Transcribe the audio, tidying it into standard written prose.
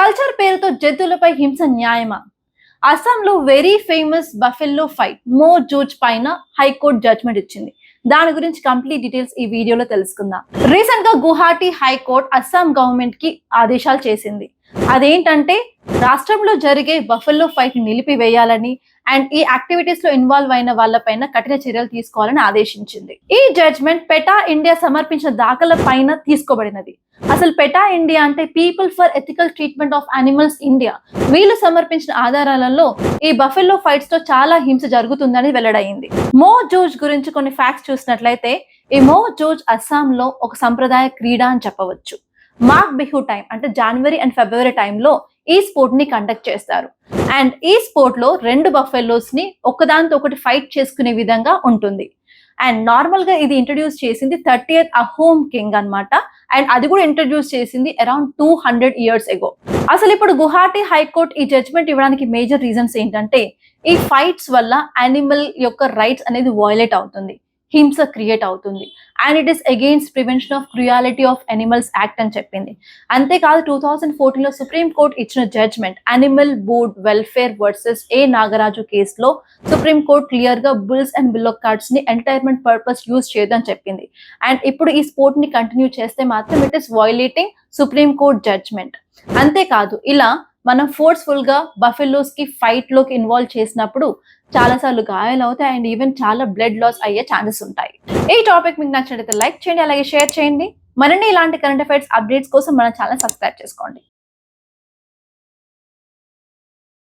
Culture పేరుతో జంతువులపై హింస న్యాయమా? అస్సాంలో వెరీ ఫేమస్ బఫెల్లో ఫైట్ మో జూజ్ పైన హైకోర్టు జడ్జ్మెంట్ ఇచ్చింది. దాని గురించి కంప్లీట్ డీటెయిల్స్ ఈ వీడియోలో తెలుసుకుందాం. రీసెంట్ గా గువాహటి హైకోర్టు అస్సాం గవర్నమెంట్ కి ఆదేశాలు చేసింది. అదేంటంటే రాష్ట్రంలో జరిగే బఫెల్లో ఫైట్ ని నిలిపివేయాలని అండ్ ఈ యాక్టివిటీస్ లో ఇన్వాల్వ్ అయిన వాళ్ళపైన కఠిన చర్యలు తీసుకోవాలని ఆదేశించింది. ఈ జడ్జ్మెంట్ పెటా ఇండియా సమర్పించిన దాఖల పైన తీసుకోబడినది. అసలు పెటా ఇండియా అంటే people for ethical treatment of animals India. వీళ్ళు సమర్పించిన ఆధారాలలో ఈ బఫెల్లో ఫైట్స్ తో చాలా హింస జరుగుతుందని వెల్లడైంది. మో జూజ్ గురించి కొన్ని ఫ్యాక్ట్స్ చూసినట్లయితే ఈ మో జూజ్ అస్సాంలో ఒక సంప్రదాయ క్రీడ అని చెప్పవచ్చు. మాఘ్ బిహు టైం అంటే జనవరి అండ్ ఫిబ్రవరి టైంలో ఈ స్పోర్ట్ ని కండక్ట్ చేస్తారు. అండ్ ఈ స్పోర్ట్ లో రెండు బఫెల్లోస్ ని ఒకదానితో ఒకటి ఫైట్ చేసుకునే విధంగా ఉంటుంది. అండ్ నార్మల్ గా ఇది ఇంట్రడ్యూస్ చేసింది 30th అహోమ్ కింగ్ అన్నమాట. అండ్ అది కూడా ఇంట్రడ్యూస్ చేసింది అరౌండ్ 200 years ఎగో. అసలు ఇప్పుడు గువాహటి హైకోర్టు ఈ జడ్జ్మెంట్ ఇవ్వడానికి మేజర్ రీజన్స్ ఏంటంటే ఈ ఫైట్స్ వల్ల యానిమల్ యొక్క రైట్స్ అనేది వయలేట్ అవుతుంది, హింస క్రియేట్ అవుతుంది and it is against prevention of cruelty of animals act అని చెప్పింది. అంతేకాదు 2014 లో సుప్రీం కోర్ట్ ఇచ్చిన judgement animal board welfare versus A Nagaraju కేసులో సుప్రీం కోర్ట్ క్లియర్ గా బుల్స్ అండ్ బిల్లోక్ కార్డ్స్ ని ఎంటర్టైన్మెంట్ పర్పస్ యూజ్ చేయదని చెప్పింది. అండ్ ఇప్పుడు ఈ స్పోర్ట్ ని కంటిన్యూ చేస్తే మాత్రం it is violating supreme court judgement. అంతేకాదు ఇలా మనం ఫోర్స్ఫుల్ గా బఫెల్లోస్ కి ఫైట్ లోకి ఇన్వాల్వ్ చేసినప్పుడు చాలా సార్లు గాయాలు అవుతాయి అండ్ ఈవెన్ చాలా బ్లడ్ లాస్ అయ్యే ఛాన్సెస్ ఉంటాయి. ఈ టాపిక్ మీకు నచ్చినట్లయితే లైక్ చేయండి, అలాగే షేర్ చేయండి. మరిన్ని ఇలాంటి కరెంట్ అఫైర్స్ అప్డేట్స్ కోసం మన ఛానల్ సబ్స్క్రైబ్ చేసుకోండి.